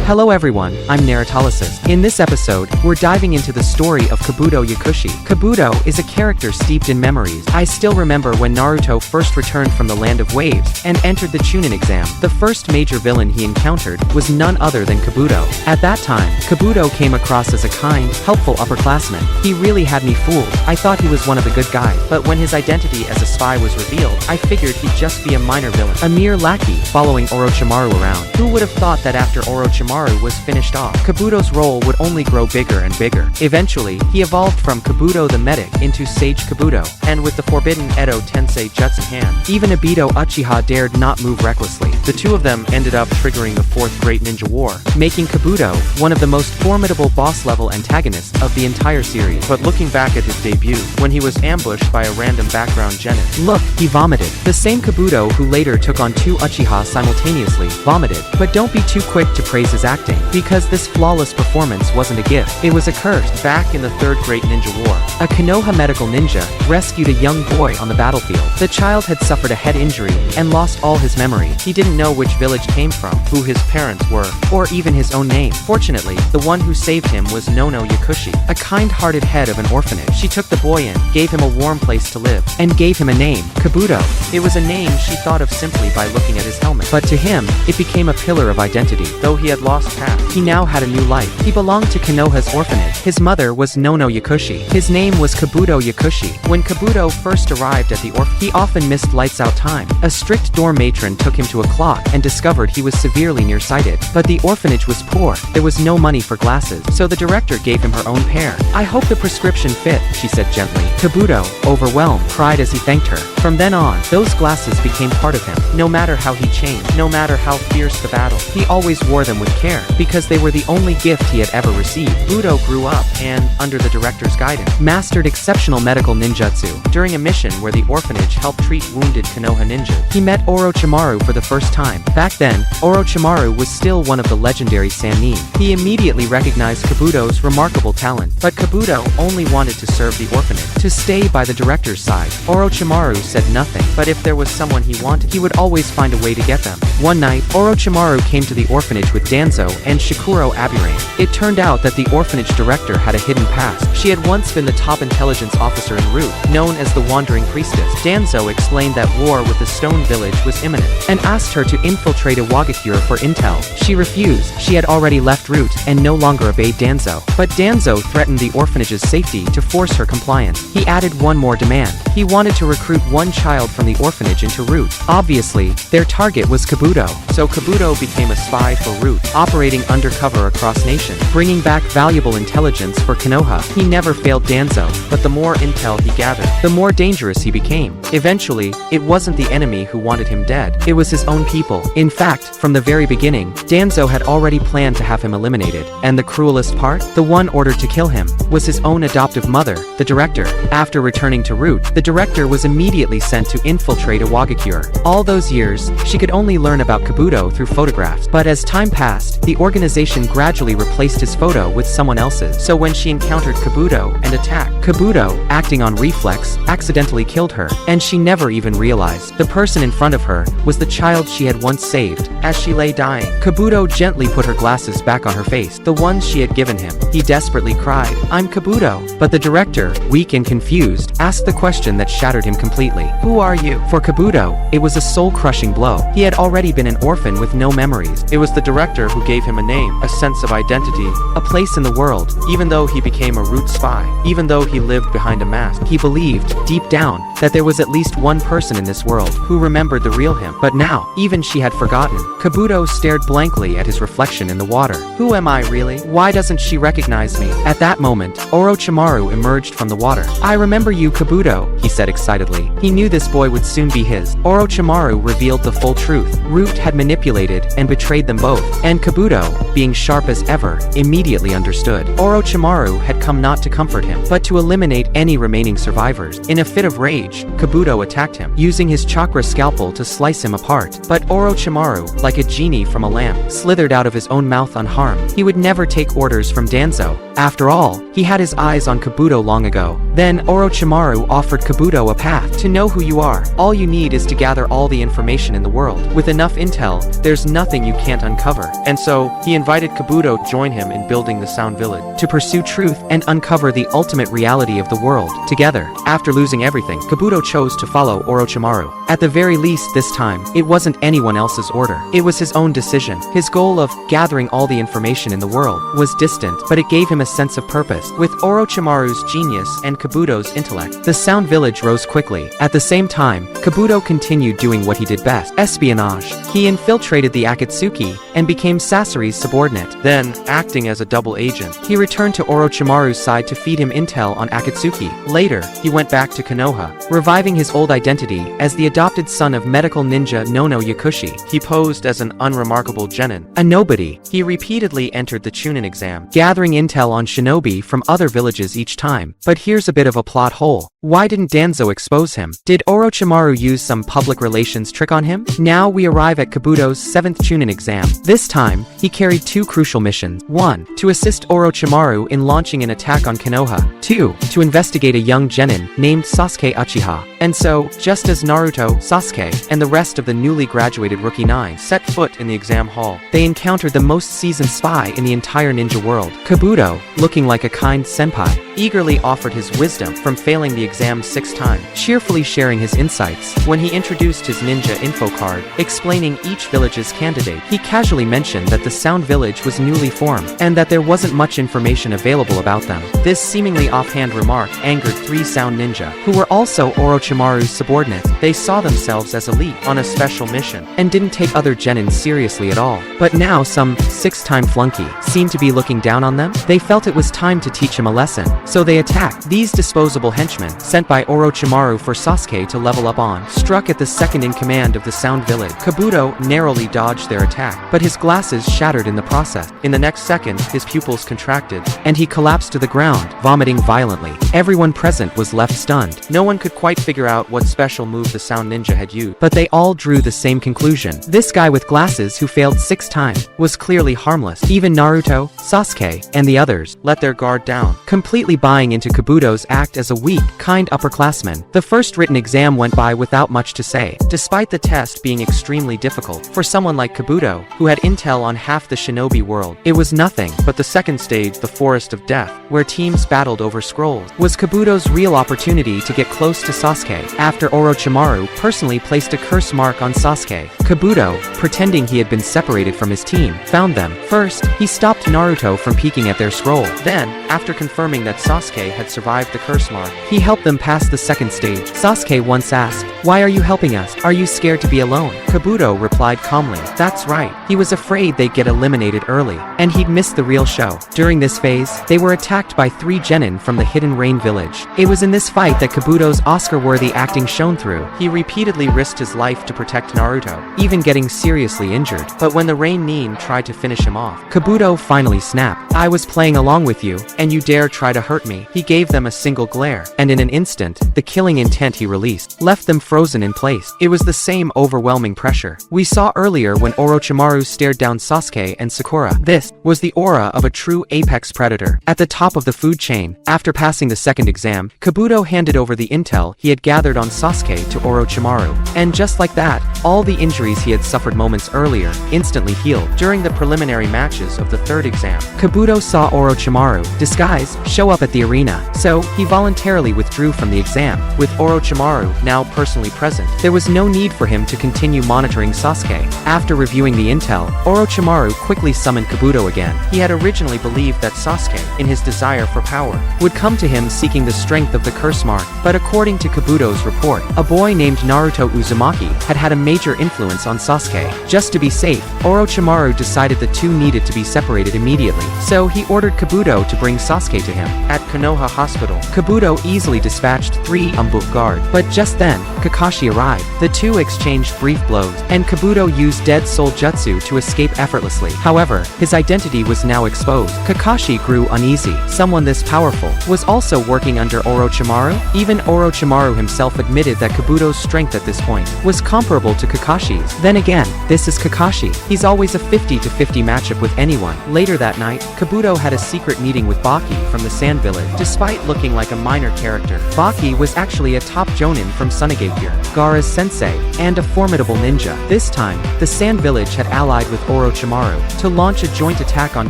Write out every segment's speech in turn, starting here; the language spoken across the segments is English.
Hello everyone, I'm Narutolysis. In this episode, we're diving into the story of Kabuto Yakushi. Kabuto is a character steeped in memories. I still remember when Naruto first returned from the Land of Waves and entered the Chunin exam. The first major villain he encountered was none other than Kabuto. At that time, Kabuto came across as a kind, helpful upperclassman. He really had me fooled. I thought he was one of the good guys, but when his identity as a spy was revealed, I figured he'd just be a minor villain, a mere lackey following Orochimaru around. Who would have thought that after Orochimaru was finished off, Kabuto's role would only grow bigger and bigger. Eventually, he evolved from Kabuto the medic into Sage Kabuto, and with the forbidden Edo Tensei Jutsu hand, even Itachi Uchiha dared not move recklessly. The two of them ended up triggering the Fourth Great Ninja War, making Kabuto one of the most formidable boss-level antagonists of the entire series. But looking back at his debut, when he was ambushed by a random background genin, look, he vomited. The same Kabuto who later took on two Uchiha simultaneously vomited. But don't be too quick to praise his acting, because this flawless performance wasn't a gift, it was a curse. Back in the Third Great Ninja War, a Konoha medical ninja rescued a young boy on the battlefield. The child had suffered a head injury and lost all his memory. He didn't know which village came from, who his parents were, or even his own name. Fortunately, the one who saved him was Nono Yakushi, a kind-hearted head of an orphanage. She took the boy in, gave him a warm place to live, and gave him a name, Kabuto. It was a name she thought of simply by looking at his helmet. But to him, it became a pillar of identity. Though he had lost path, he now had a new life. He belonged to Konoha's orphanage. His mother was Nono Yakushi. His name was Kabuto Yakushi. When Kabuto first arrived at the orphanage, he often missed lights out time. A strict dorm matron took him to a clock and discovered he was severely nearsighted. But the orphanage was poor. There was no money for glasses, so the director gave him her own pair. "I hope the prescription fit," she said gently. Kabuto, overwhelmed, cried as he thanked her. From then on, those glasses became part of him. No matter how he changed, no matter how fierce the battle, he always wore them with care, because they were the only gift he had ever received. Kabuto grew up and, under the director's guidance, mastered exceptional medical ninjutsu. During a mission where the orphanage helped treat wounded Konoha ninjas, he met Orochimaru for the first time. Back then, Orochimaru was still one of the legendary Sannin. He immediately recognized Kabuto's remarkable talent, but Kabuto only wanted to serve the orphanage, to stay by the director's side. Orochimaru said nothing, but if there was someone he wanted, he would always find a way to get them. One night, Orochimaru came to the orphanage with Danzo and Shikuro Aburame. It turned out that the orphanage director had a hidden past. She had once been the top intelligence officer in Root, known as the Wandering Priestess. Danzo explained that war with the Stone Village was imminent, and asked her to infiltrate Iwagakure for intel. She refused. She had already left Root and no longer obeyed Danzo. But Danzo threatened the orphanage's safety to force her compliance. He added one more demand. He wanted to recruit one child from the orphanage into Root. Obviously, their target was Kabuto, so Kabuto became a spy for Root, operating undercover across nations, bringing back valuable intelligence for Konoha. He never failed Danzo, but the more intel he gathered, the more dangerous he became. Eventually, it wasn't the enemy who wanted him dead, it was his own people. In fact, from the very beginning, Danzo had already planned to have him eliminated. And the cruelest part? The one ordered to kill him was his own adoptive mother, the director. After returning to Root, the director was immediately sent to infiltrate Iwagakure. All those years, she could only learn about Kabuto through photographs, but as time passed, the organization gradually replaced his photo with someone else's. So when she encountered Kabuto and attacked, Kabuto, acting on reflex, accidentally killed her, and she never even realized. The person in front of her was the child she had once saved. As she lay dying, Kabuto gently put her glasses back on her face, the ones she had given him. He desperately cried, "I'm Kabuto." But the director, weak and confused, asked the question that shattered him completely. "Who are you?" For Kabuto, it was a soul-crushing blow. He had already been an orphan with no memories. It was the director who gave him a name, a sense of identity, a place in the world. Even though he became a Root spy, even though he lived behind a mask, he believed, deep down, that there was at least one person in this world who remembered the real him. But now, even she had forgotten. Kabuto stared blankly at his reflection in the water. "Who am I really? Why doesn't she recognize me?" At that moment, Orochimaru emerged from the water. "I remember you, Kabuto," he said excitedly. He knew this boy would soon be his. Orochimaru revealed the full truth. Root had manipulated and betrayed them both, and Kabuto, being sharp as ever, immediately understood. Orochimaru had come not to comfort him, but to eliminate any remaining survivors. In a fit of rage, Kabuto attacked him, using his chakra scalpel to slice him apart. But Orochimaru, like a genie from a lamp, slithered out of his own mouth unharmed. He would never take orders from Danzo. After all, he had his eyes on Kabuto long ago. Then Orochimaru offered Kabuto a path to know who you are. All you need is to gather all the information in the world. With enough intel, there's nothing you can't uncover. And so, he invited Kabuto to join him in building the Sound Village, to pursue truth and uncover the ultimate reality of the world. Together, after losing everything, Kabuto chose to follow Orochimaru. At the very least this time, it wasn't anyone else's order. It was his own decision. His goal of gathering all the information in the world was distant, but it gave him a sense of purpose. With Orochimaru's genius and Kabuto's intellect, the Sound Village rose quickly. At the same time, Kabuto continued doing what he did best: espionage. He infiltrated the Akatsuki and became Sasori's subordinate. Then, acting as a double agent, he returned to Orochimaru's side to feed him intel on Akatsuki. Later, he went back to Konoha, reviving his old identity as the adopted son of medical ninja Nono Yakushi. He posed as an unremarkable genin, a nobody. He repeatedly entered the Chunin exam, gathering intel on shinobi from other villages each time. But here's a bit of a plot hole. Why didn't Danzo expose him? Did Orochimaru use some public relations trick on him? Now we arrive at Kabuto's 7th Chunin exam. This time, he carried two crucial missions. 1. To assist Orochimaru in launching an attack on Konoha. 2. To investigate a young genin named Sasuke Uchiha. And so, just as Naruto, Sasuke, and the rest of the newly graduated Rookie 9 set foot in the exam hall, they encountered the most seasoned spy in the entire ninja world. Kabuto, looking like a kind senpai, eagerly offered his wisdom from failing the exam 6 times, cheerfully sharing his insights. When he introduced his ninja info card, explaining each village's candidate, he casually mentioned that the Sound Village was newly formed, and that there wasn't much information available about them. This seemingly offhand remark angered 3 Sound Ninja, who were also Orochimaru's subordinates. They saw themselves as elite on a special mission, and didn't take other genin seriously at all. But now some 6-time flunky seemed to be looking down on them. They felt it was time to teach him a lesson, so they attacked. These disposable henchmen, sent by Orochimaru for Sasuke to level up on, struck at the second-in-command of the Sound Village. Kabuto narrowly dodged their attack, but his glasses shattered in the process. In the next second, his pupils contracted, and he collapsed to the ground, vomiting violently. Everyone present was left stunned. No one could quite figure out what special move the Sound Ninja had used, but they all drew the same conclusion. This guy with glasses who failed 6 times was clearly harmless. Even Naruto, Sasuke, and the others let their guard down, completely buying into Kabuto's act as a weak, kind upperclassman. The first written exam went by without much to say, despite the test being extremely difficult. For someone like Kabuto, who had intel on half the shinobi world, it was nothing. But the second stage, the Forest of Death, where teams battled over scrolls, was Kabuto's real opportunity to get close to Sasuke. After Orochimaru personally placed a curse mark on Sasuke, Kabuto, pretending he had been separated from his team, found them. First, he stopped Naruto from peeking at their scroll. Then, after confirming that Sasuke had survived the curse mark, he helped them pass the second stage. Sasuke once asked, "Why are you helping us? Are you scared to be alone?" Kabuto replied calmly, "That's right." He was afraid they'd get eliminated early, and he'd miss the real show. During this phase, they were attacked by 3 genin from the Hidden Rain village. It was in this fight that Kabuto's Oscar-worthy acting shone through. He repeatedly risked his life to protect Naruto, even getting seriously injured. But when the Rain Nin tried to finish him off, Kabuto finally snapped. "I was playing along with you, and you dare try to hurt me." He gave them a single glare, and in an instant, the killing intent he released left them frozen in place. It was the same overwhelming pressure we saw earlier when Orochimaru stared down Sasuke and Sakura. This was the aura of a true apex predator. At the top of the food chain, after passing the second exam, Kabuto handed over the intel he had gathered on Sasuke to Orochimaru. And just like that, all the injuries he had suffered moments earlier instantly healed. During the preliminary matches of the third exam, Kabuto saw Orochimaru, disguised, show up at the arena, so he voluntarily withdrew from the exam. With Orochimaru now personally present, there was no need for him to continue monitoring Sasuke. After reviewing the intel, Orochimaru quickly summoned Kabuto again. He had originally believed that Sasuke, in his desire for power, would come to him seeking the strength of the curse mark, but according to Kabuto's report, a boy named Naruto Uzumaki had a major influence on Sasuke. Just to be safe, Orochimaru decided the two needed to be separated immediately, so he ordered Kabuto to bring Sasuke to him. At Konoha Hospital, Kabuto easily dispatched 3 Umbuk guard, but just then, Kakashi arrived. The two exchanged brief blows, and Kabuto used Dead Soul Jutsu to escape effortlessly. However, his identity was now exposed. Kakashi grew uneasy. Someone this powerful was also working under Orochimaru? Even Orochimaru himself admitted that Kabuto's strength at this point was comparable to Kakashi's. Then again, this is Kakashi. He's always a 50-50 matchup with anyone. Later that night, Kabuto had a secret meeting with Baki from the Sand Village. Despite looking like a minor character, Baki was actually a top jonin from Sunagate Gear, Gaara's sensei, and a formidable ninja. This time, the Sand Village had allied with Orochimaru to launch a joint attack on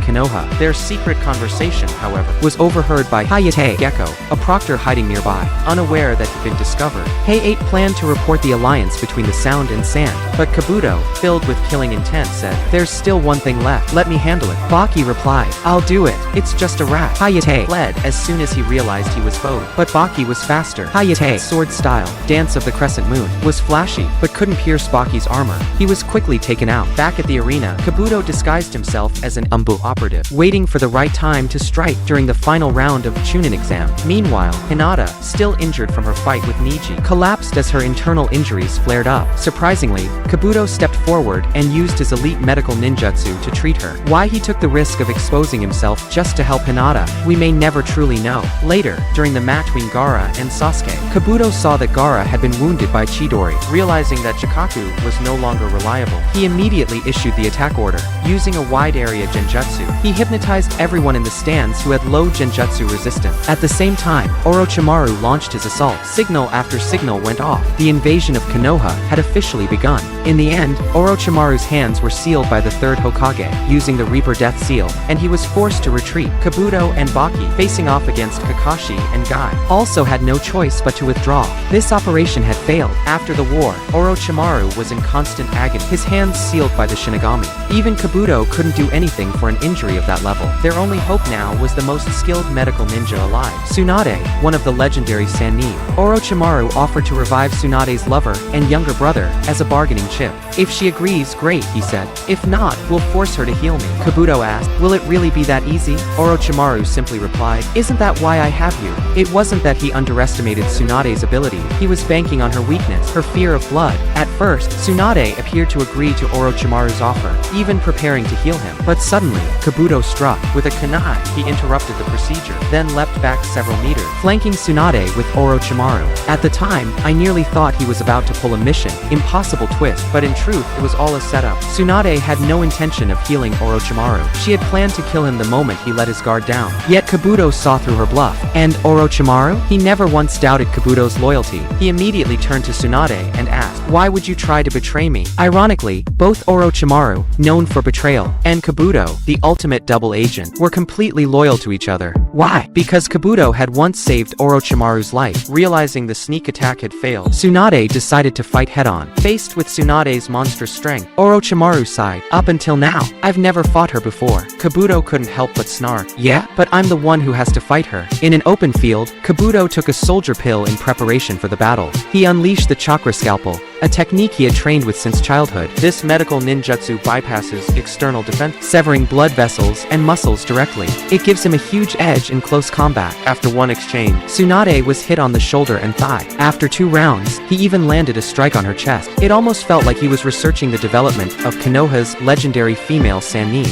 Konoha. Their secret conversation, however, was overheard by Hayate Gecko, a proctor hiding nearby. Unaware that he'd been discovered, Hayate planned to report the alliance between the Sound and Sand, but Kabuto, filled with killing intent, said, "There's still one thing left. Let me handle it." Baki replied, "I'll do it. It's just a rat." Hayate fled as soon as he realized he was foiled, but Baki was faster. Hayate's sword style, Dance of the Crescent Moon, was flashy, but couldn't pierce Baki's armor. He was quickly taken out. Back at the arena, Kabuto disguised himself as an Umbu operative, waiting for the right time to strike during the final round of Chunin exam. Meanwhile, Hinata, still injured from her fight with Niji, collapsed as her internal injuries flared up. Surprisingly, Kabuto stepped forward and used his elite medical ninjutsu to treat her. Why he took the risk of exposing himself just to help Hinata, we may never truly know. Later, during the match between Gaara and Sasuke, Kabuto saw that Gaara had been wounded by Chidori. Realizing that Chikaku was no longer reliable, he immediately issued the attack order. Using a wide area genjutsu, he hypnotized everyone in the stands who had low genjutsu resistance. At the same time, Orochimaru launched his assault. Signal after signal went off. The invasion of Konoha had officially begun. In the end, Orochimaru's hands were sealed by the third Hokage, using the Reaper Death Seal, and he was forced to retreat. Kabuto and Baki, facing off against Kakashi and Guy, also had no choice but to withdraw. This operation had failed. After the war, Orochimaru was in constant agony, his hands sealed by the Shinigami. Even Kabuto couldn't do anything for an injury of that level. Their only hope now was the most skilled medical ninja alive, Tsunade, one of the legendary Sannin. Orochimaru offered to revive Tsunade's lover and younger brother as a bargaining chip. "If she agrees, great," he said. "If not, we'll force her to heal me." Kabuto asked, "Will it really be that easy?" Orochimaru simply replied, "Isn't that why I have you?" It wasn't that he underestimated Tsunade's ability. He was banking on her weakness, her fear of blood. At first, Tsunade appeared to agree to Orochimaru's offer, even preparing to heal him. But suddenly, Kabuto struck. With a kunai, he interrupted the procedure, then leapt back several meters, flanking Tsunade with Orochimaru. At the time, I nearly thought he was about to pull a Mission Impossible twist, but in truth, it was all a setup. Tsunade had no intention of healing Orochimaru. She had planned to kill him the moment he let his guard down. Yet Kabuto saw through her bluff. And Orochimaru? He never once doubted Kabuto's loyalty. He immediately turned to Tsunade and asked, "Why would you try to betray me?" Ironically, both Orochimaru, known for betrayal, and Kabuto, the ultimate double agent, were completely loyal to each other. Why? Because Kabuto had once saved Orochimaru's life. Realizing the sneak attack had failed, Tsunade decided to fight head-on. Faced with Tsunade's monstrous strength, Orochimaru sighed. "Up until now, I've never fought her before." Kabuto couldn't help but snark. "Yeah, but I'm the one who has to fight her." In an open field, Kabuto took a soldier pill in preparation for the battle. He unleashed the chakra scalpel, a technique he had trained with since childhood. This medical ninjutsu bypasses external defense, severing blood vessels and muscles directly. It gives him a huge edge in close combat. After one exchange, Tsunade was hit on the shoulder and thigh. After 2 rounds, he even landed a strike on her chest. It almost felt like he was researching the development of Konoha's legendary female Sannin.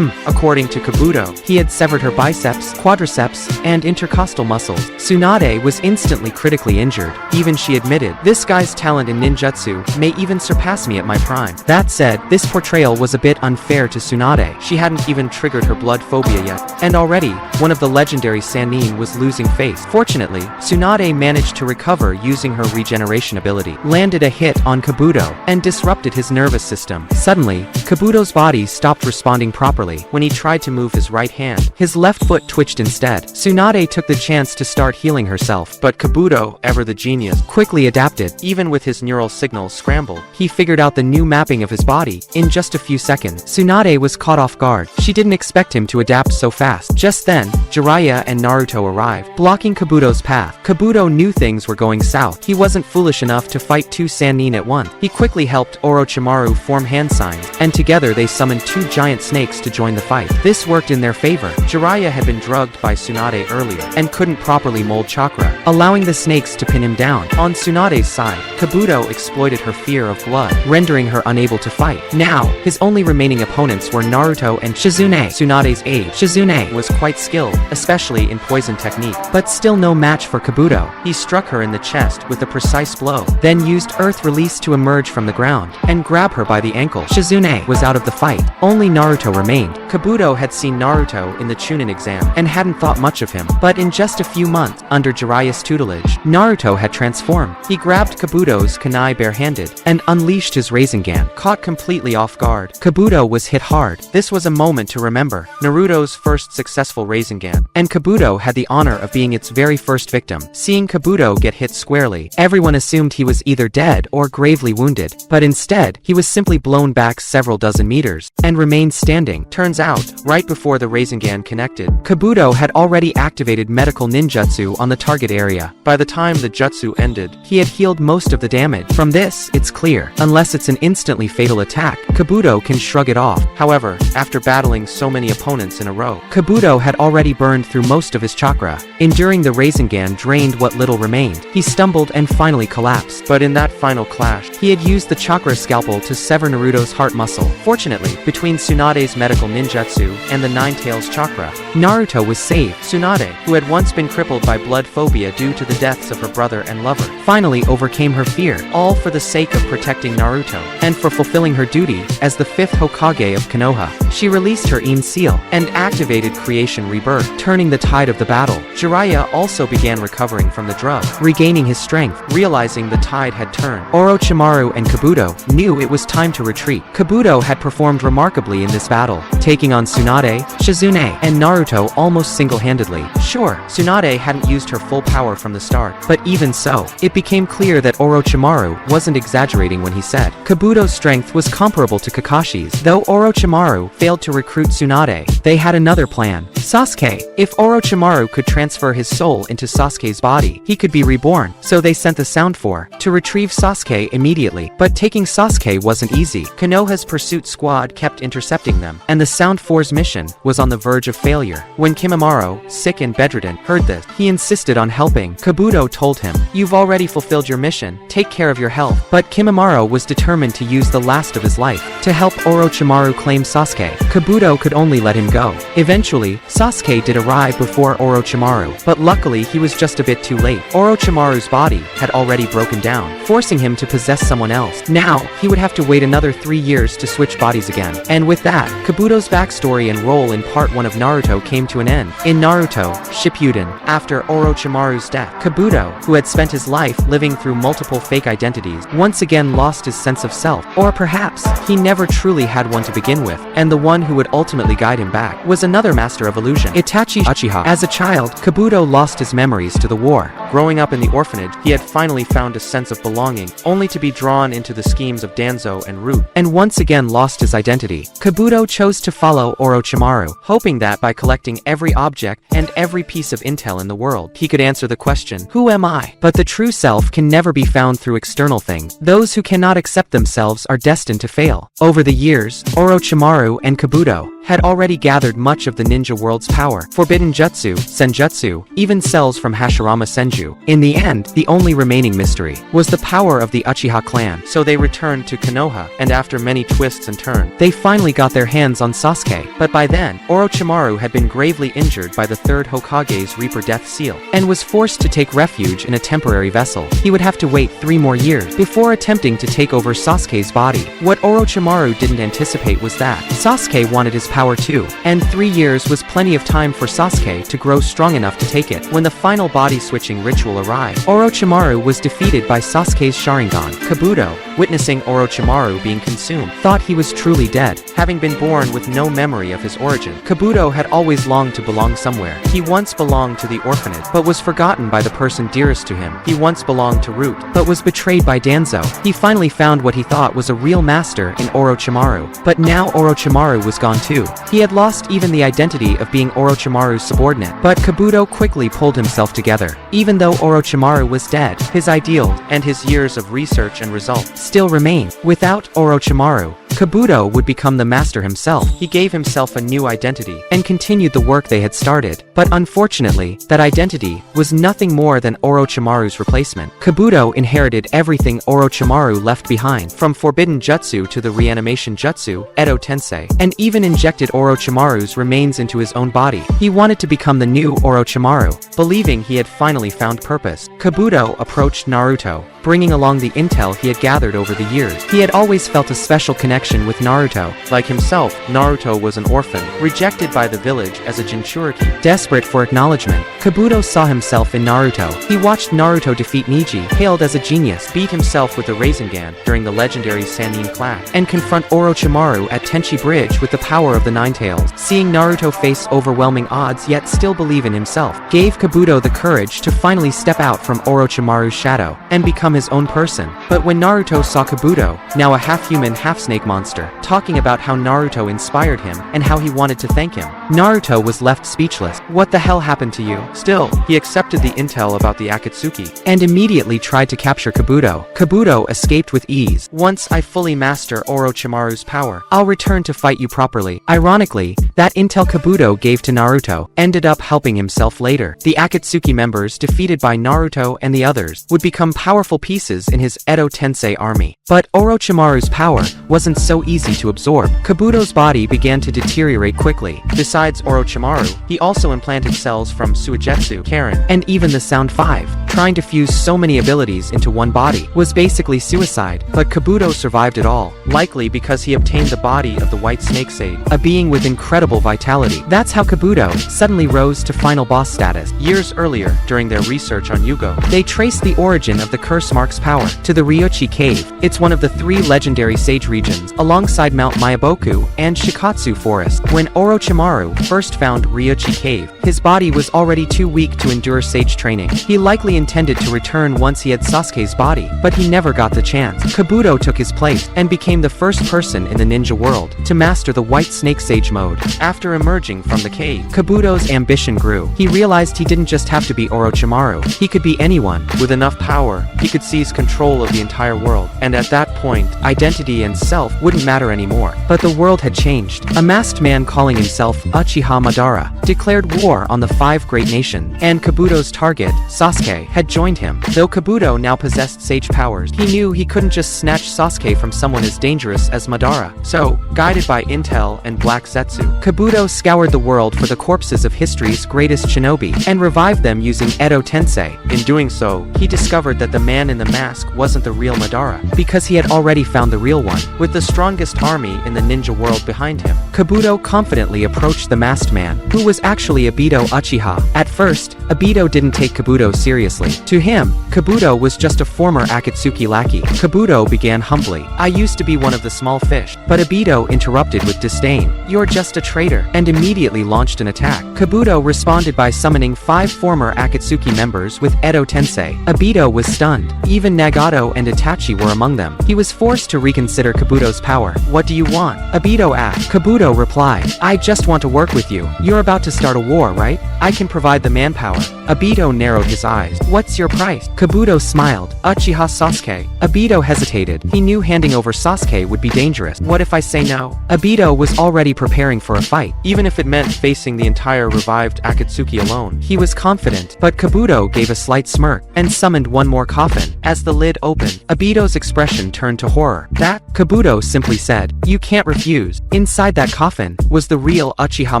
According to Kabuto, he had severed her biceps, quadriceps, and intercostal muscles. Tsunade was instantly critically injured. Even she admitted, "This guy's talent in ninjutsu may even surpass me at my prime." That said, this portrayal was a bit unfair to Tsunade. She hadn't even triggered her blood phobia yet, and already, one of the legendary Sannin was losing face. Fortunately, Tsunade managed to recover using her regeneration ability, landed a hit on Kabuto, and disrupted his nervous system. Suddenly, Kabuto's body stopped responding properly. When he tried to move his right hand, his left foot twitched instead. Tsunade took the chance to start healing herself, but Kabuto, ever the genius, quickly adapted. Even with his neural signal signal scrambled. He figured out the new mapping of his body in just a few seconds. Tsunade was caught off guard. She didn't expect him to adapt so fast. Just then, Jiraiya and Naruto arrived, blocking Kabuto's path. Kabuto knew things were going south. He wasn't foolish enough to fight two Sannin at once. He quickly helped Orochimaru form hand signs, and together they summoned two giant snakes to join the fight. This worked in their favor. Jiraiya had been drugged by Tsunade earlier, and couldn't properly mold chakra, allowing the snakes to pin him down. On Tsunade's side, Kabuto exploited her fear of blood, rendering her unable to fight. Now, his only remaining opponents were Naruto and Shizune. Tsunade's age. Shizune was quite skilled, especially in poison technique, but still no match for Kabuto. He struck her in the chest with a precise blow, then used earth release to emerge from the ground and grab her by the ankle. Shizune was out of the fight. Only Naruto remained. Kabuto had seen Naruto in the Chunin exam and hadn't thought much of him, but in just a few months, under Jiraiya's tutelage, Naruto had transformed. He grabbed Kabuto's kunai barehanded and unleashed his Rasengan. Caught completely off guard, Kabuto was hit hard. This was a moment to remember. Naruto's first successful Rasengan, and Kabuto had the honor of being its very first victim. Seeing Kabuto get hit squarely, everyone assumed he was either dead or gravely wounded, but instead, he was simply blown back several dozen meters and remained standing. Turns out, right before the Rasengan connected, Kabuto had already activated medical ninjutsu on the target area. By the time the jutsu ended, he had healed most of the damage. From this, it's clear, unless it's an instantly fatal attack, Kabuto can shrug it off. However, after battling so many opponents in a row, Kabuto had already burned through most of his chakra. Enduring the Rasengan drained what little remained. He stumbled and finally collapsed. But in that final clash, he had used the chakra scalpel to sever Naruto's heart muscle. Fortunately, between Tsunade's medical ninjutsu and the Nine Tails chakra, Naruto was saved. Tsunade, who had once been crippled by blood phobia due to the deaths of her brother and lover, finally overcame her fear, all for the sake of protecting Naruto, and for fulfilling her duty as the 5th Hokage of Konoha. She released her Ine seal, and activated Creation Rebirth, turning the tide of the battle. Jiraiya also began recovering from the drug, regaining his strength, realizing the tide had turned. Orochimaru and Kabuto knew it was time to retreat. Kabuto had performed remarkably in this battle, taking on Tsunade, Shizune, and Naruto almost single-handedly. Sure, Tsunade hadn't used her full power from the start, but even so, it became clear that Orochimaru wasn't exaggerating when he said Kabuto's strength was comparable to Kakashi's. Though Orochimaru failed to recruit Tsunade, they had another plan. Sasuke. If Orochimaru could transfer his soul into Sasuke's body, he could be reborn, so they sent the Sound Four to retrieve Sasuke immediately. But taking Sasuke wasn't easy. Konoha's pursuit squad kept intercepting them, and the Sound Four's mission was on the verge of failure. When Kimimaro, sick and bedridden, heard this, he insisted on helping. Kabuto told him, "You've already fulfilled your mission, take care of your health." But Kimimaro was determined to use the last of his life to help Orochimaru claim Sasuke. Kabuto could only let him go. Eventually, Sasuke did arrive before Orochimaru, but luckily he was just a bit too late. Orochimaru's body had already broken down, forcing him to possess someone else. Now, he would have to wait another 3 years to switch bodies again. And with that, Kabuto's backstory and role in Part 1 of Naruto came to an end. In Naruto Shippuden, after Orochimaru's death, Kabuto, who had spent his life living through multiple fake identities, once again lost his sense of self. Or perhaps, he never truly had one to begin with, and the one who would ultimately guide him back was another master of illusion, Itachi Uchiha. As a child, Kabuto lost his memories to the war. Growing up in the orphanage, he had finally found a sense of belonging, only to be drawn into the schemes of Danzo and Root, and once again lost his identity. Kabuto chose to follow Orochimaru, hoping that by collecting every object and every piece of intel in the world, he could answer the question, "Who am I?" But the true self can never be found through external things. Those who cannot accept themselves are destined to fail. Over the years, Orochimaru and Kabuto had already gathered much of the ninja world's power. Forbidden jutsu, senjutsu, even cells from Hashirama Senju. In the end, the only remaining mystery was the power of the Uchiha clan. So they returned to Konoha, and after many twists and turns, they finally got their hands on Sasuke. But by then, Orochimaru had been gravely injured by the 3rd Hokage's Reaper Death Seal, and was forced to take refuge in a temporary vessel. He would have to wait 3 more years before attempting to take over Sasuke's body. What Orochimaru didn't anticipate was that Sasuke wanted his power too, and 3 years was plenty of time for Sasuke to grow strong enough to take it. When the final body switching ritual arrived, Orochimaru was defeated by Sasuke's Sharingan. Kabuto, witnessing Orochimaru being consumed, thought he was truly dead. Having been born with no memory of his origin, Kabuto had always longed to belong somewhere. He once belonged to the orphanage, but was forgotten by the person dearest to him. He once belonged to Root, but was betrayed by Danzo. He finally found what he thought was a real master in Orochimaru. But now Orochimaru was gone too. He had lost even the identity of being Orochimaru's subordinate. But Kabuto quickly pulled himself together. Even though Orochimaru was dead, his ideals and his years of research and results still remain. Without Orochimaru, Kabuto would become the master himself. He gave himself a new identity and continued the work they had started. But unfortunately, that identity was nothing more than Orochimaru's replacement. Kabuto inherited everything Orochimaru left behind, from forbidden jutsu to the reanimation jutsu, Edo Tensei, and even injected Orochimaru's remains into his own body. He wanted to become the new Orochimaru, believing he had finally found purpose. Kabuto approached Naruto, bringing along the intel he had gathered over the years. He had always felt a special connection with Naruto. Like himself, Naruto was an orphan, rejected by the village as a Jinchuriki. Desperate for acknowledgement, Kabuto saw himself in Naruto. He watched Naruto defeat Neji, hailed as a genius, beat himself with the Rasengan during the legendary Sannin clash, and confront Orochimaru at Tenchi Bridge with the power of the Nine Tails. Seeing Naruto face overwhelming odds yet still believe in himself, gave Kabuto the courage to finally step out from Orochimaru's shadow and become his own person. But when Naruto saw Kabuto, now a half-human, half-snake monster, talking about how Naruto inspired him and how he wanted to thank him, Naruto was left speechless. What the hell happened to you? Still, he accepted the intel about the Akatsuki and immediately tried to capture Kabuto. Kabuto escaped with ease. Once I fully master Orochimaru's power, I'll return to fight you properly. Ironically, that intel Kabuto gave to Naruto ended up helping himself later. The Akatsuki members, defeated by Naruto and the others, would become powerful pieces in his Edo Tensei army. But Orochimaru's power wasn't so easy to absorb. Kabuto's body began to deteriorate quickly. Besides Orochimaru, he also implanted cells from Suigetsu, Karen, and even the Sound 5. Trying to fuse so many abilities into one body was basically suicide, but Kabuto survived it all, likely because he obtained the body of the White Snake Sage, a being with incredible vitality. That's how Kabuto suddenly rose to final boss status. Years earlier, during their research on Yugo, they traced the origin of the curse mark's power to the Ryochi Cave. It's one of the 3 legendary sage regions, alongside Mount Myaboku and Shikatsu Forest. When Orochimaru first found Ryochi Cave, his body was already too weak to endure sage training. He likely intended to return once he had Sasuke's body, but he never got the chance. Kabuto took his place and became the first person in the ninja world to master the White Snake Sage mode. After emerging from the cave, Kabuto's ambition grew. He realized he didn't just have to be Orochimaru. He could be anyone. With enough power, he could seize control of the entire world, and at that point, identity and self wouldn't matter anymore. But the world had changed. A masked man calling himself Uchiha Madara declared war on the 5 great nations, and Kabuto's target, Sasuke, had joined him. Though Kabuto now possessed sage powers, he knew he couldn't just snatch Sasuke from someone as dangerous as Madara. So, guided by intel and Black Zetsu, Kabuto scoured the world for the corpses of history's greatest shinobi and revived them using Edo Tensei. In doing so, he discovered that the man in the mask wasn't the real Madara, because he had already found the real one. With the strongest army in the ninja world behind him, Kabuto confidently approached the masked man, who was actually Obito Uchiha. At first, Obito didn't take Kabuto seriously. To him, Kabuto was just a former Akatsuki lackey. Kabuto began humbly. I used to be one of the small fish, but Obito interrupted with disdain. You're just a traitor, and immediately launched an attack. Kabuto responded by summoning 5 former Akatsuki members with Edo Tensei. Obito was stunned. Even Nagato and Itachi were among them. He was forced to reconsider Kabuto's power. What do you want? Obito asked. Kabuto replied, I just want to work with you. You're about to start a war, right? I can provide the manpower. Obito narrowed his eyes. What's your price? Kabuto smiled. Uchiha Sasuke. Obito hesitated. He knew handing over Sasuke would be dangerous. What if I say no? Obito was already preparing for a fight, even if it meant facing the entire revived Akatsuki alone. He was confident, but Kabuto gave a slight smirk and summoned one more coffin. As the lid opened, Obito's expression turned to horror. That? Kabuto simply said. You can't refuse. Inside that coffin was the real Uchiha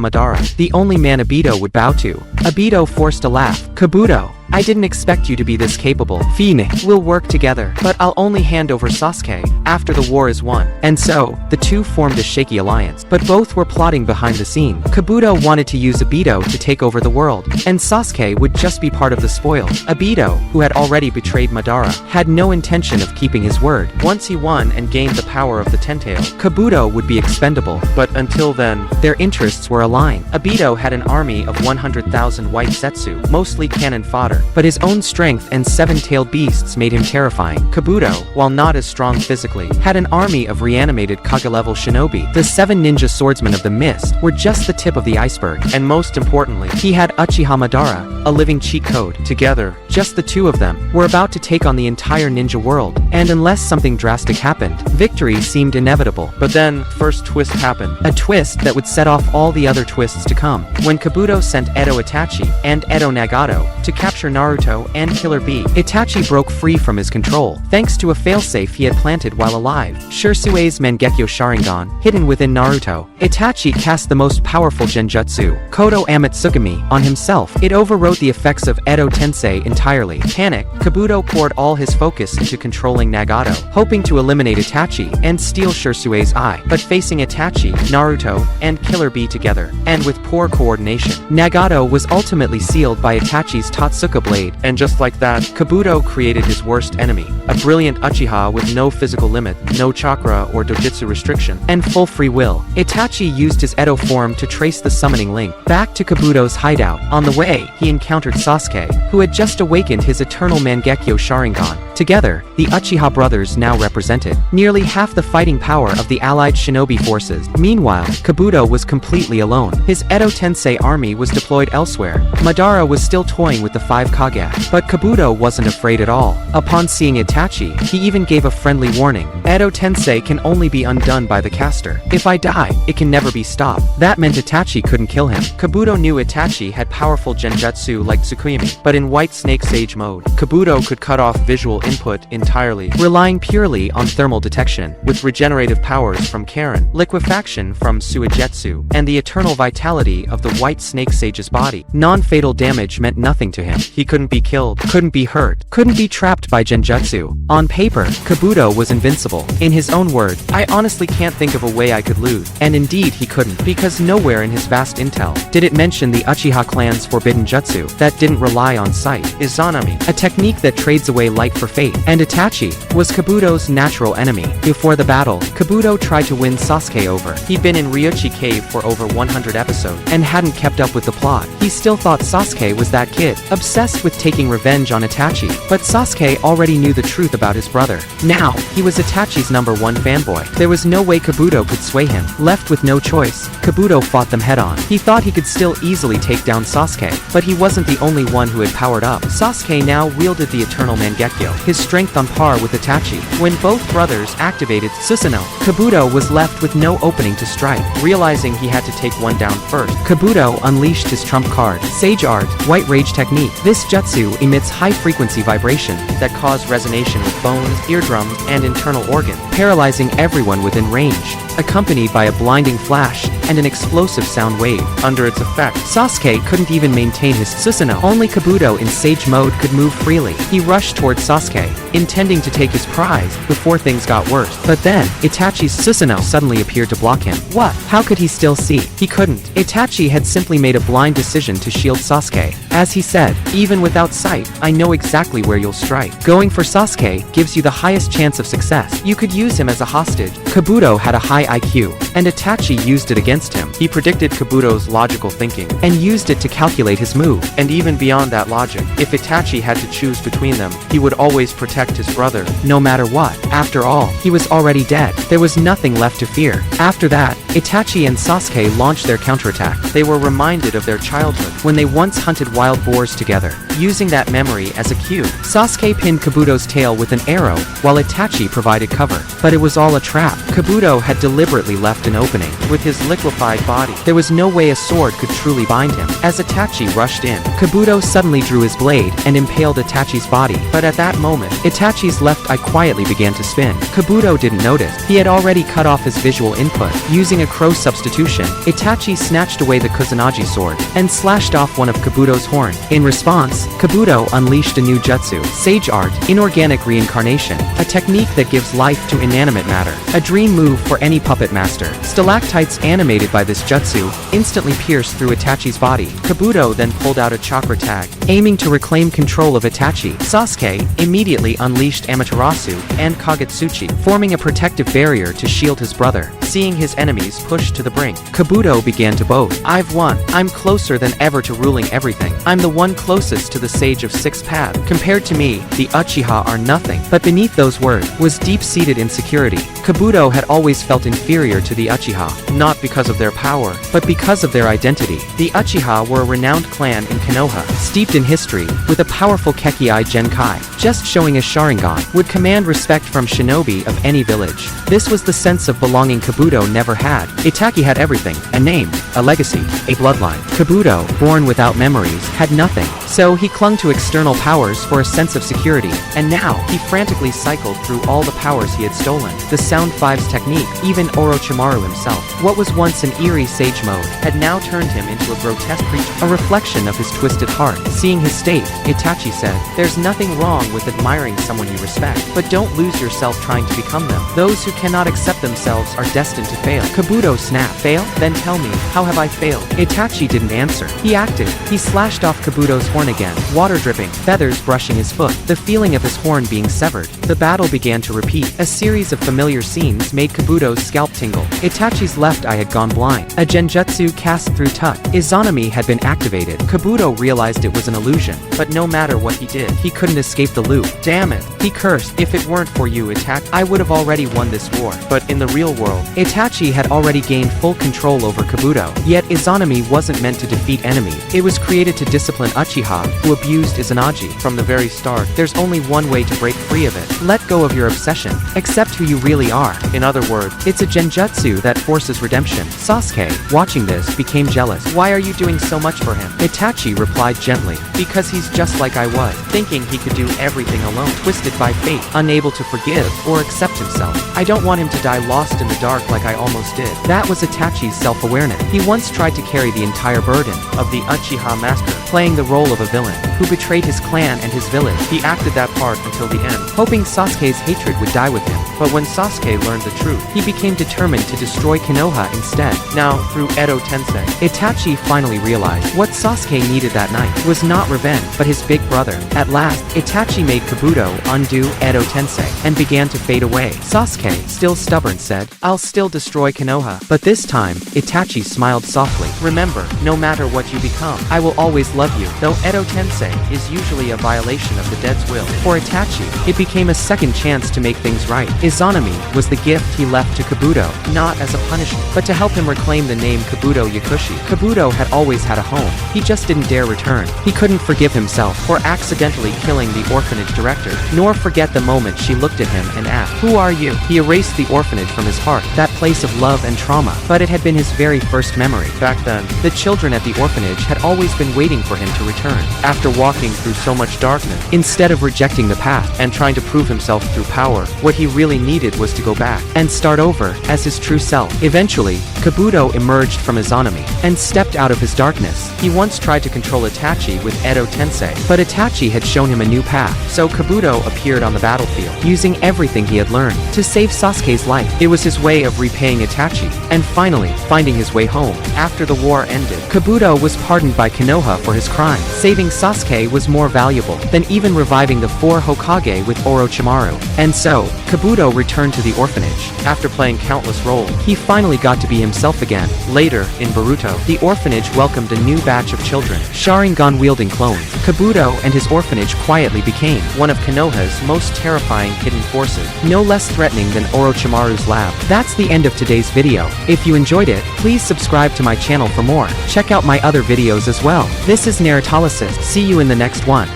Madara, the only man Obito would bow to. Obito forced a laugh. Kabuto, I didn't expect you to be this capable. Phoenix. We'll work together, but I'll only hand over Sasuke after the war is won. And so, the two formed a shaky alliance, but both were plotting behind the scene. Kabuto wanted to use Obito to take over the world, and Sasuke would just be part of the spoils. Obito, who had already betrayed Madara, had no intention of keeping his word. Once he won and gained the power of the Ten-Tail, Kabuto would be expendable, but until then, their interests were aligned. Obito had an army of 100,000 white Setsu, mostly cannon fodder, but his own strength and seven-tailed beasts made him terrifying. Kabuto, while not as strong physically, had an army of reanimated Kage-level shinobi. The 7 ninja swordsmen of the mist were just the tip of the iceberg, and most importantly, he had Uchiha Madara, a living cheat code. Together, just the two of them, were about to take on the entire ninja world, and unless something drastic happened, victory seemed inevitable. But then, first twist happened. A twist that would set off all the other twists to come. When Kabuto sent Edo Itachi and Edo Nagato to capture Naruto and Killer Bee, Itachi broke free from his control, thanks to a failsafe he had planted while alive. Shirsui's Mangekyo Sharingan, hidden within Naruto. Itachi cast the most powerful genjutsu, Kodo Amatsukami, on himself. It overrode the effects of Edo Tensei entirely. Panicked, Kabuto poured all his focus into controlling Nagato, hoping to eliminate Itachi and steal Shirsui's eye. But facing Itachi, Naruto, and Killer Bee together, and with poor coordination, Nagato was ultimately sealed by Itachi's Totsuka blade. And just like that, Kabuto created his worst enemy, a brilliant Uchiha with no physical limit, no chakra or dojutsu restriction, and full free will. Itachi used his Edo form to trace the summoning link back to Kabuto's hideout. On the way, he encountered Sasuke, who had just awakened his eternal Mangekyo Sharingan. Together, the Uchiha brothers now represented nearly half the fighting power of the allied shinobi forces. Meanwhile, Kabuto was completely alone. His Edo Tensei army was deployed elsewhere. Madara was still toying with the 5 Kage, but Kabuto wasn't afraid at all. Upon seeing Itachi, he even gave a friendly warning. Edo Tensei can only be undone by the caster. If I die, it can never be stopped. That meant Itachi couldn't kill him. Kabuto knew Itachi had powerful genjutsu like Tsukuyomi, but in White Snake Sage mode, Kabuto could cut off visual input entirely, relying purely on thermal detection, with regenerative powers from Karen, liquefaction from Suigetsu, and the eternal vitality of the White Snake Sage's body. Non-fatal damage meant nothing to him. He couldn't be killed, couldn't be hurt, couldn't be trapped by genjutsu. On paper, Kabuto was invincible. In his own words, I honestly can't think of a way I could lose. And indeed he couldn't, because nowhere in his vast intel did it mention the Uchiha clan's forbidden jutsu that didn't rely on sight. Izanami, a technique that trades away light for fate. And Itachi was Kabuto's natural enemy. Before the battle, Kabuto tried to win Sasuke over. He'd been in Ryuchi Cave for over 100 episodes and hadn't kept up with the plot. He still thought Sasuke was that kid, obsessed with taking revenge on Itachi. But Sasuke already knew the truth about his brother. Now, he was Itachi's #1 fanboy. There was no way Kabuto could sway him. Left with no choice, Kabuto fought them head-on. He thought he could still easily take down Sasuke, but he wasn't the only one who had powered up. Sasuke now wielded the eternal Mangekyo, his strength on par with Itachi. When both brothers activated Susanoo, Kabuto was left with no opening to strike. Realizing he had to take one down first, Kabuto unleashed his trump card, Sage Art, White Rage Technique. This jutsu emits high-frequency vibration that cause resonation with bones, eardrums, and internal organs, paralyzing everyone within range, accompanied by a blinding flash and an explosive sound wave. Under its effect, Sasuke couldn't even maintain his Susanoo. Only Kabuto in Sage mode could move freely. He rushed towards Sasuke, intending to take his prize before things got worse. But then, Itachi's Susanoo suddenly appeared to block him. What? How could he still see? He couldn't. Itachi had simply made a blind decision to shield Sasuke. As he said, even without sight, I know exactly where you'll strike. Going for Sasuke gives you the highest chance of success. You could use him as a hostage. Kabuto had a high IQ, and Itachi used it against him. He predicted Kabuto's logical thinking, and used it to calculate his move. And even beyond that logic, if Itachi had to choose between them, he would always protect his brother, no matter what. After all, he was already dead. There was nothing left to fear. After that, Itachi and Sasuke launched their counterattack. They were reminded of their childhood, when they once hunted wild boars together. Using that memory as a cue, Sasuke pinned Kabuto's tail with an arrow, while Itachi provided cover. But it was all a trap. Kabuto had deliberately deliberately left an opening. With his liquefied body, there was no way a sword could truly bind him. As Itachi rushed in, Kabuto suddenly drew his blade and impaled Itachi's body. But at that moment, Itachi's left eye quietly began to spin. Kabuto didn't notice. He had already cut off his visual input. Using a crow substitution, Itachi snatched away the Kusanagi sword and slashed off one of Kabuto's horn. In response, Kabuto unleashed a new jutsu, Sage Art, Inorganic Reincarnation, a technique that gives life to inanimate matter. A dream move for any puppet master. Stalactites animated by this jutsu instantly pierced through Itachi's body. Kabuto then pulled out a chakra tag, aiming to reclaim control of Itachi. Sasuke immediately unleashed Amaterasu and Kagetsuchi, forming a protective barrier to shield his brother. Seeing his enemies pushed to the brink, Kabuto began to boast. "I've won. I'm closer than ever to ruling everything. I'm the one closest to the Sage of Six Paths. Compared to me, the Uchiha are nothing." But beneath those words was deep-seated insecurity. Kabuto had always felt inferior to the Uchiha, not because of their power, but because of their identity. The Uchiha were a renowned clan in Konoha, steeped in history, with a powerful Kekkei Genkai. Just showing a Sharingan would command respect from shinobi of any village. This was the sense of belonging Kabuto never had. Itachi had everything: a name, a legacy, a bloodline. Kabuto, born without memories, had nothing. So he clung to external powers for a sense of security, and now he frantically cycled through all the powers he had stolen. The Sound Fives technique, even Orochimaru himself, what was once an eerie sage mode, had now turned him into a grotesque creature, a reflection of his twisted heart. Seeing his state, Itachi said, "There's nothing wrong with admiring someone you respect, but don't lose yourself trying to become them. Those who cannot accept themselves are destined to fail." Kabuto snapped. "Fail? Then tell me, how have I failed?" Itachi didn't answer. He acted. He slashed off Kabuto's horn again, water dripping, feathers brushing his foot, the feeling of his horn being severed. The battle began to repeat. A series of familiar scenes made Kabuto's scalp tingle. Itachi's left eye had gone blind. A genjutsu cast through Tut, Izanami, had been activated. Kabuto realized it was an illusion, but no matter what he did, he couldn't escape the loop. "Damn it," he cursed. "If it weren't for you, Itachi, I would have already won this war." But in the real world, Itachi had already gained full control over Kabuto. Yet Izanami wasn't meant to defeat enemies. It was created to discipline Uchiha, who abused Izanagi. From the very start, there's only one way to break free of it. Let go of your obsession. Accept who you really are. In other words, it's a genjutsu that forces redemption. Sasuke, watching this, became jealous. "Why are you doing so much for him?" Itachi replied gently. "Because he's just like I was, thinking he could do everything alone, twisted by fate, unable to forgive or accept himself. I don't want him to die lost in the dark like I almost did." That was Itachi's self-awareness. He once tried to carry the entire burden of the Uchiha massacre, playing the role of a villain who betrayed his clan and his village. He acted that part until the end, hoping Sasuke's hatred would die with him. But when Sasuke learned the truth, he became determined to destroy Konoha instead. Now, through Edo Tensei, Itachi finally realized what Sasuke needed that night was not revenge, but his big brother. At last, Itachi made Kabuto undo Edo Tensei and began to fade away. Sasuke, still stubborn, said, "I'll still destroy Konoha." But this time, Itachi smiled softly. "Remember, no matter what you become, I will always love you." Though Edo Tensei is usually a violation of the dead's will, for Itachi, it became a second chance to make things right. Izanami was the gift he left to Kabuto, not as a punishment, but to help him reclaim the name Kabuto Yakushi. Kabuto had always had a home. He just didn't dare return. He couldn't forgive himself for accidentally killing the orphanage director, nor forget the moment she looked at him and asked, "Who are you?" He erased the orphanage from his heart, that place of love and trauma, but it had been his very first memory. Back then, the children at the orphanage had always been waiting for him to return. After walking through so much darkness, instead of rejecting the past and trying to prove himself through power, what he really needed was to go back and start over as his true self. Eventually, Kabuto emerged from Izanami and stepped out of his darkness. He once tried to control Itachi with Edo Tensei, but Itachi had shown him a new path. So Kabuto appeared on the battlefield, using everything he had learned to save Sasuke's life. It was his way of repaying Itachi, and finally, finding his way home. After the war ended, Kabuto was pardoned by Konoha for his crime. Saving Sasuke was more valuable than even reviving the 4 Hokage with Orochimaru. And so, Kabuto returned to the orphanage. After playing countless roles, he finally got to be himself again. Later, in Boruto, the orphanage welcomed a new batch of children, Sharingan-wielding clones. Kabuto and his orphanage quietly became one of Konoha's most terrifying hidden forces, no less threatening than Orochimaru's lab. That's the end of today's video. If you enjoyed it, please subscribe to my channel for more. Check out my other videos as well. This is Narutolysis. See you in the next one.